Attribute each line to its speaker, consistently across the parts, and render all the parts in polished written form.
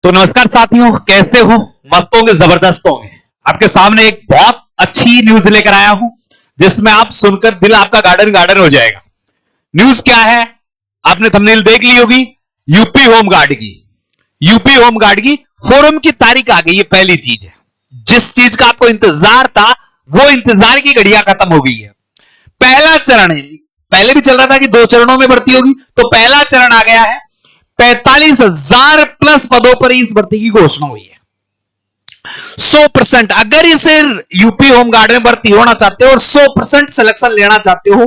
Speaker 1: तो नमस्कार साथियों, कैसे हो? मस्त होंगे, जबरदस्त होंगे। आपके सामने एक बहुत अच्छी न्यूज लेकर आया हूं जिसमें आप सुनकर दिल आपका गार्डन गार्डन हो जाएगा। न्यूज क्या है? आपने थंबनेल देख ली होगी। यूपी होमगार्ड की फोरम की तारीख आ गई। ये पहली चीज है। जिस चीज का आपको इंतजार था वो इंतजार की घड़ियां खत्म हो गई है। पहला चरण है, पहले भी चल रहा था कि 2 चरणों में भर्ती होगी, तो पहला चरण आ गया है। 45,000 प्लस पदों पर इस भर्ती की घोषणा हुई है। 100% अगर इसे यूपी होमगार्ड में भर्ती होना चाहते हो और 100% सिलेक्शन लेना चाहते हो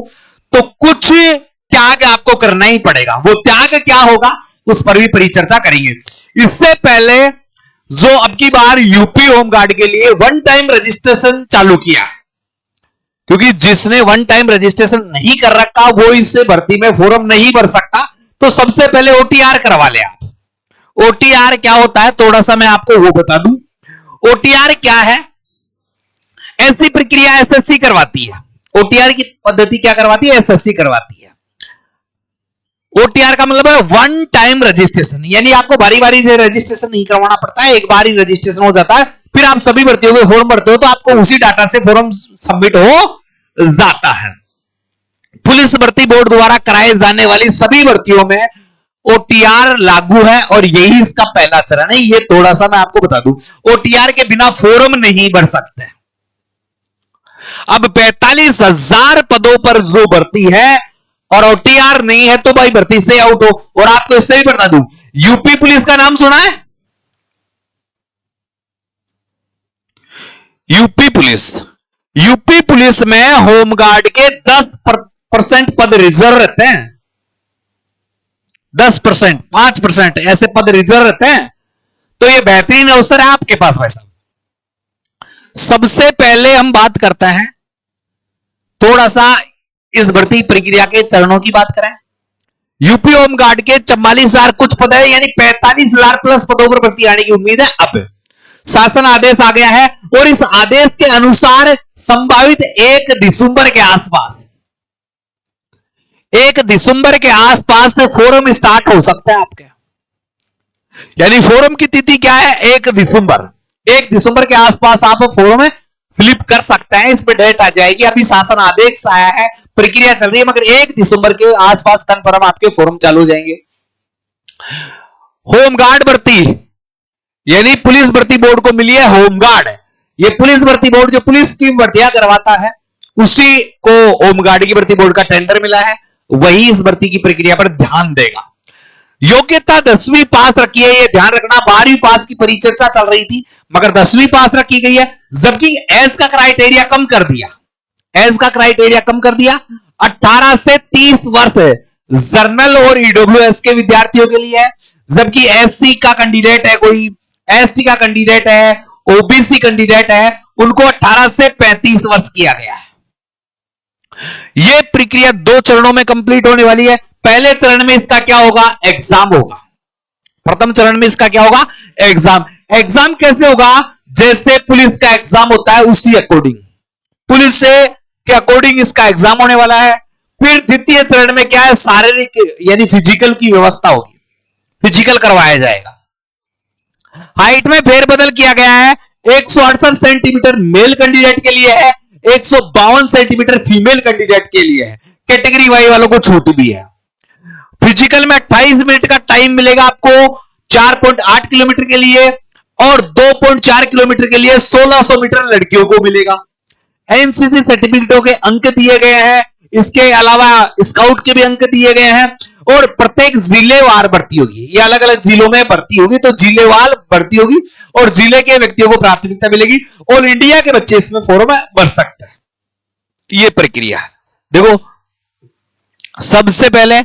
Speaker 1: तो कुछ त्याग आपको करना ही पड़ेगा। वो त्याग क्या होगा उस पर भी परिचर्चा करेंगे। इससे पहले जो अब की बार यूपी होमगार्ड के लिए वन टाइम रजिस्ट्रेशन चालू किया, क्योंकि जिसने वन टाइम रजिस्ट्रेशन नहीं कर रखा वो इससे भर्ती में फॉर्म नहीं भर सकता। तो सबसे पहले ओटीआर करवा ले आप। ओटीआर क्या होता है थोड़ा सा मैं आपको वो बता दूं। ओटीआर क्या है? ऐसी प्रक्रिया एसएससी करवाती है। ओटीआर की पद्धति क्या करवाती है? एसएससी करवाती है। ओटीआर का मतलब है वन टाइम रजिस्ट्रेशन, यानी आपको बारी बारी से रजिस्ट्रेशन नहीं करवाना पड़ता है, एक बार ही रजिस्ट्रेशन हो जाता है। फिर आप सभी भर्तियों के फॉर्म भरते हो तो आपको उसी डाटा से फॉर्म सबमिट हो जाता है। पुलिस भर्ती बोर्ड द्वारा कराए जाने वाली सभी भर्तियों में ओटीआर लागू है और यही इसका पहला चरण है। ये थोड़ा सा मैं आपको बता दूं, ओटीआर के बिना फॉर्म नहीं भर सकते। अब 45,000 पदों पर जो भर्ती है और ओटीआर नहीं है तो भाई भर्ती से आउट हो। और आपको इससे भी बता दूं, यूपी पुलिस का नाम सुना है? यूपी पुलिस में होमगार्ड के 10% पद रिजर्व रहते हैं। 10%, 5% ऐसे पद रिजर्व रहते हैं। तो ये बेहतरीन अवसर है आपके पास भाई साहब। सबसे पहले हम बात करते हैं थोड़ा सा इस भर्ती प्रक्रिया के चरणों की बात करें। यूपी होमगार्ड के 44,000 कुछ पद है, यानी 45,000 प्लस पदों पर भर्ती आने की उम्मीद है। अब शासन आदेश आ गया है और इस आदेश के अनुसार संभावित 1 दिसंबर के आसपास से फॉर्म स्टार्ट हो सकता है आपके। यानी फॉर्म की तिथि क्या है? 1 दिसंबर के आसपास आप फॉर्म फिलिप कर सकते हैं। इसमें डेट आ जाएगी। अभी शासन आदेश आया है, प्रक्रिया चल रही है, मगर 1 दिसंबर के आसपास कन्फर्म आपके फॉर्म चालू हो जाएंगे। होमगार्ड भर्ती, यानी पुलिस भर्ती बोर्ड को मिली है होमगार्ड। ये पुलिस भर्ती बोर्ड जो पुलिस की भर्तियां करवाता है उसी को होमगार्ड की भर्ती बोर्ड का टेंडर मिला है, वही इस भर्ती की प्रक्रिया पर ध्यान देगा। योग्यता 10वीं पास रखी है, ये ध्यान रखना। 12वीं पास की परिचर्चा चल रही थी मगर 10वीं पास रखी गई है। जबकि एज का क्राइटेरिया कम कर दिया। 18 से 30 वर्ष जर्नल और ईडब्ल्यूएस के विद्यार्थियों के लिए है। जबकि एससी का कैंडिडेट है, कोई एसटी का कैंडिडेट है, ओबीसी कैंडिडेट है, उनको 18 से 35 वर्ष किया गया है। यह प्रक्रिया 2 चरणों में कंप्लीट होने वाली है। पहले चरण में इसका क्या होगा? एग्जाम होगा। प्रथम चरण में इसका क्या होगा? एग्जाम कैसे होगा? जैसे पुलिस का एग्जाम होता है उसी अकॉर्डिंग, पुलिस के अकॉर्डिंग इसका एग्जाम होने वाला है। फिर द्वितीय चरण में क्या है? शारीरिक यानी फिजिकल की व्यवस्था होगी, फिजिकल करवाया जाएगा। हाइट में फेरबदल किया गया है। 168 सेंटीमीटर मेल कैंडिडेट के लिए है, 152 सेंटीमीटर फीमेल कैंडिडेट के लिए है। कैटेगरी वाई वालों को छूट भी है। फिजिकल में 28 मिनट का टाइम मिलेगा आपको 4.8 किलोमीटर के लिए और 2.4 किलोमीटर के लिए 1600 मीटर लड़कियों को मिलेगा। एनसीसी सर्टिफिकेटों के अंक दिए गए हैं। इसके अलावा स्काउट के भी अंक दिए गए हैं और प्रत्येक जिलेवार भर्ती होगी। ये अलग अलग जिलों में भर्ती होगी, तो जिलेवार भर्ती होगी और जिले के व्यक्तियों को प्राथमिकता मिलेगी। ऑल इंडिया के बच्चे इसमें फॉर्म भर सकते हैं। ये प्रक्रिया है। देखो, सबसे पहले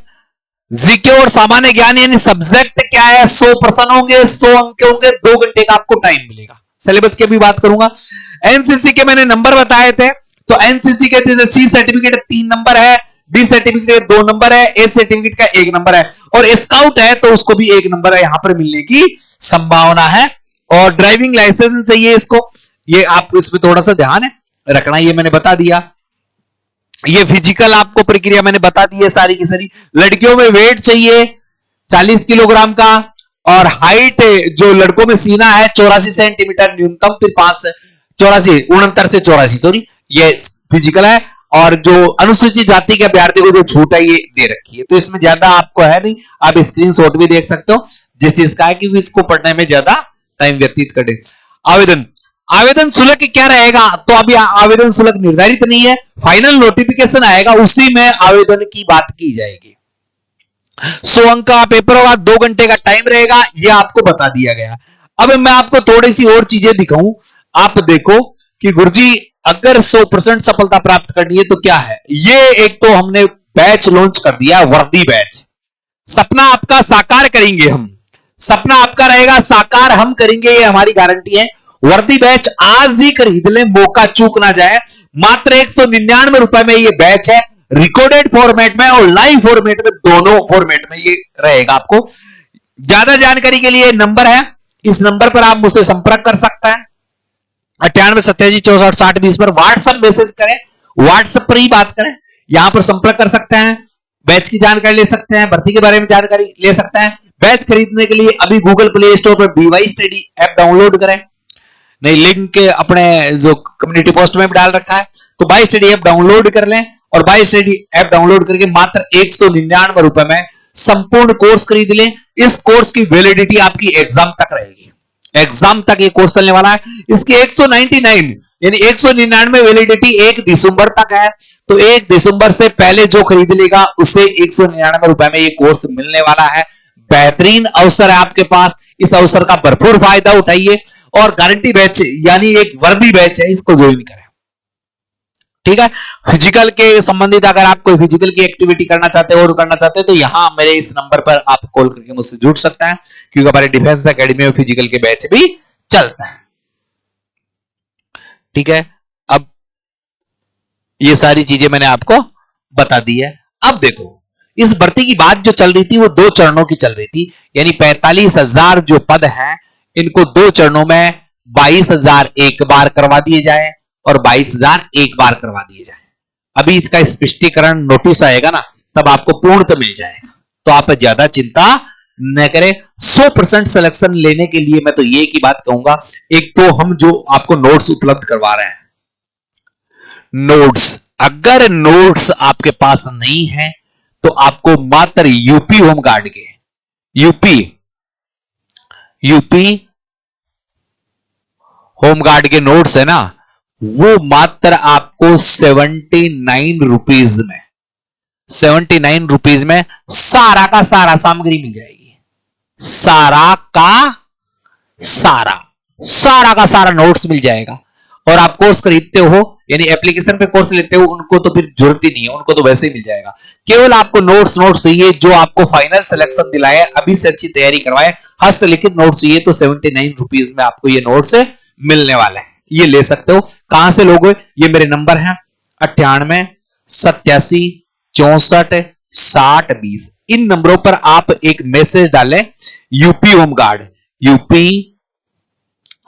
Speaker 1: जीके और सामान्य ज्ञान यानी सब्जेक्ट क्या है? 100 प्रश्न होंगे, 100 अंक होंगे, 2 घंटे का आपको टाइम मिलेगा। सिलेबस की भी बात करूंगा। एनसीसी के मैंने नंबर बताए थे, तो एनसीसी के जैसे सी सर्टिफिकेट 3 नंबर है, बी सर्टिफिकेट 2 नंबर है, ए सर्टिफिकेट का 1 नंबर है और स्काउट है तो उसको भी 1 नंबर है यहां पर मिलने की संभावना है। और ड्राइविंग लाइसेंस चाहिए इसको, ये आपको इसमें थोड़ा सा ध्यान रखना, ये मैंने बता दिया। ये फिजिकल आपको प्रक्रिया मैंने बता दी है सारी की सारी। लड़कियों में वेट चाहिए 40 किलोग्राम का और हाइट जो लड़कों में सीना है 84 सेंटीमीटर न्यूनतम, फिर 69 से 84 सॉरी, ये फिजिकल है। और जो अनुसूचित जाति के अभ्यर्थी को जो छूट है ये दे रखी है, तो इसमें ज्यादा आपको है नहीं, आप स्क्रीनशॉट भी देख सकते हो जिस चीज का है कि इसको पढ़ने में ज्यादा टाइम व्यतीत करें। आवेदन शुल्क क्या रहेगा, तो अभी आवेदन शुल्क निर्धारित नहीं है, फाइनल नोटिफिकेशन आएगा उसी में आवेदन की बात की जाएगी। 100 अंक का पेपर होगा, 2 घंटे का टाइम रहेगा, ये आपको बता दिया गया। अब मैं आपको थोड़ी सी और चीजें दिखाऊं, आप देखो कि गुरुजी अगर 100% सफलता प्राप्त करनी है तो क्या है। ये एक तो हमने बैच लॉन्च कर दिया, वर्दी बैच। सपना आपका साकार करेंगे हम, सपना आपका रहेगा साकार हम करेंगे, ये हमारी गारंटी है। वर्दी बैच आज ही खरीद ले, मौका चूक ना जाए। मात्र 199 रुपए में ये बैच है, रिकॉर्डेड फॉर्मेट में और लाइव फॉर्मेट में, दोनों फॉर्मेट में ये रहेगा। आपको ज्यादा जानकारी के लिए नंबर है, इस नंबर पर आप मुझसे संपर्क कर सकते हैं, 9887646020 पर व्हाट्सएप मैसेज करें, व्हाट्सएप पर ही बात करें, यहां पर संपर्क कर सकते हैं, बैच की जानकारी ले सकते हैं, भर्ती के बारे में जानकारी ले सकते हैं। बैच खरीदने के लिए अभी गूगल प्ले स्टोर पर BY स्टडी ऐप डाउनलोड करें, नहीं लिंक अपने जो कम्युनिटी पोस्ट में भी डाल रखा है, तो BY स्टडी ऐप डाउनलोड कर लें और BY स्टडी ऐप डाउनलोड करके मात्र 199 रुपए में संपूर्ण कोर्स खरीद लें। इस कोर्स की वैलिडिटी आपकी एग्जाम तक रहेगी, एग्जाम तक ये कोर्स चलने वाला है। इसकी 199 यानी 199 वैलिडिटी 1 दिसंबर तक है, तो 1 दिसंबर से पहले जो खरीद लेगा उसे 199 रुपए में ये कोर्स मिलने वाला है। बेहतरीन अवसर है आपके पास, इस अवसर का भरपूर फायदा उठाइए और गारंटी बैच यानी एक वर्दी बैच है, इसको ज्वाइन करें। ठीक है, फिजिकल के संबंधित अगर आप कोई फिजिकल की एक्टिविटी करना चाहते हो और करना चाहते हैं तो यहां मेरे इस नंबर पर आप कॉल करके मुझसे जुड़ सकते हैं, क्योंकि हमारे डिफेंस एकेडमी में फिजिकल के बैच भी चलता है। ठीक है, अब ये सारी चीजें मैंने आपको बता दी है। अब देखो, इस भर्ती की बात जो चल रही थी वो 2 चरणों की चल रही थी, यानी 45,000 जो पद हैं इनको 2 चरणों में 22,000 एक बार करवा दिए जाए और 22,000 एक बार करवा दिए जाए। अभी इसका स्पष्टीकरण नोटिस आएगा ना, तब आपको पूर्णतः मिल जाएगा, तो आप ज्यादा चिंता न करें। 100% सिलेक्शन लेने के लिए मैं तो ये की बात कहूंगा, एक तो हम जो आपको नोट्स उपलब्ध करवा रहे हैं, नोट्स अगर नोट्स आपके पास नहीं है तो आपको मात्र यूपी होमगार्ड के यूपी होमगार्ड के नोट्स है ना, वो मात्र आपको 79 रुपीज में, 79 रुपीज में सारा का सारा सामग्री मिल जाएगी। सारा का सारा नोट्स मिल जाएगा। और आप कोर्स खरीदते हो यानी एप्लीकेशन पे कोर्स लेते हो, उनको तो फिर जरूरत ही नहीं है, उनको तो वैसे ही मिल जाएगा। केवल आपको नोट्स चाहिए जो आपको फाइनल सिलेक्शन दिलाए, अभी से अच्छी तैयारी करवाए, हस्तलिखित नोट्स चाहिए तो 79 रुपीज में आपको ये नोट्स मिलने वाले हैं, ये ले सकते हो। कहां से लोगे, ये मेरे नंबर है 98 87 64 60 20, इन नंबरों पर आप एक मैसेज डालें यूपी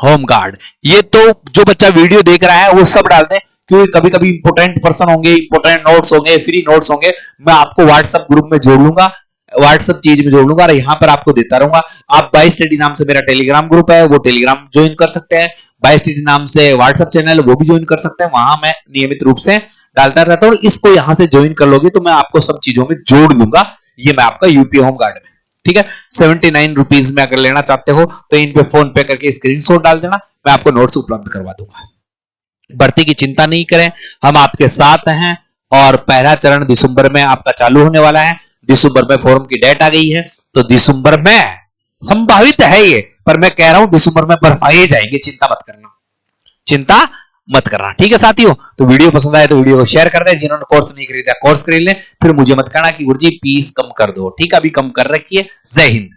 Speaker 1: होमगार्ड। ये तो जो बच्चा वीडियो देख रहा है वो सब डाल दें, क्योंकि कभी कभी इंपोर्टेंट पर्सन होंगे, इंपोर्टेंट नोट्स होंगे, फ्री नोट्स होंगे, मैं आपको व्हाट्सएप ग्रुप में जोड़ लूंगा, व्हाट्सएप चीज में जोड़ लूंगा और यहां पर आपको देता रहूंगा। आप BY स्टडी नाम से मेरा टेलीग्राम ग्रुप है, वो टेलीग्राम ज्वाइन कर सकते हैं। BY स्टडी नाम से व्हाट्सएप चैनल वो भी ज्वाइन कर सकते हैं, वहां मैं नियमित रूप से डालता रहता हूं। इसको यहां से ज्वाइन कर लोगे तो मैं आपको सब चीजों में जोड़ दूंगा, ये मैं आपका यूपी होमगार्ड में। ठीक है, 79 रुपीज में अगर लेना चाहते हो तो इन पे फोन पे करके स्क्रीनशॉट डाल देना, मैं आपको नोट्स उपलब्ध करवा दूंगा। भर्ती की चिंता नहीं करें, हम आपके साथ हैं। और पहला चरण दिसंबर में आपका चालू होने वाला है। दिसंबर में फॉर्म की डेट आ गई है, तो दिसंबर में संभावित है ये, पर मैं कह रहा हूं दिसंबर में भरवाए जाएंगे, चिंता मत करना। ठीक है साथियों, तो वीडियो पसंद आए तो वीडियो को शेयर कर दें। जिन्होंने कोर्स नहीं खरीदा कोर्स खरीद लें, फिर मुझे मत कहना कि गुरुजी फीस कम कर दो। ठीक है, अभी कम कर रखी है। जय हिंद।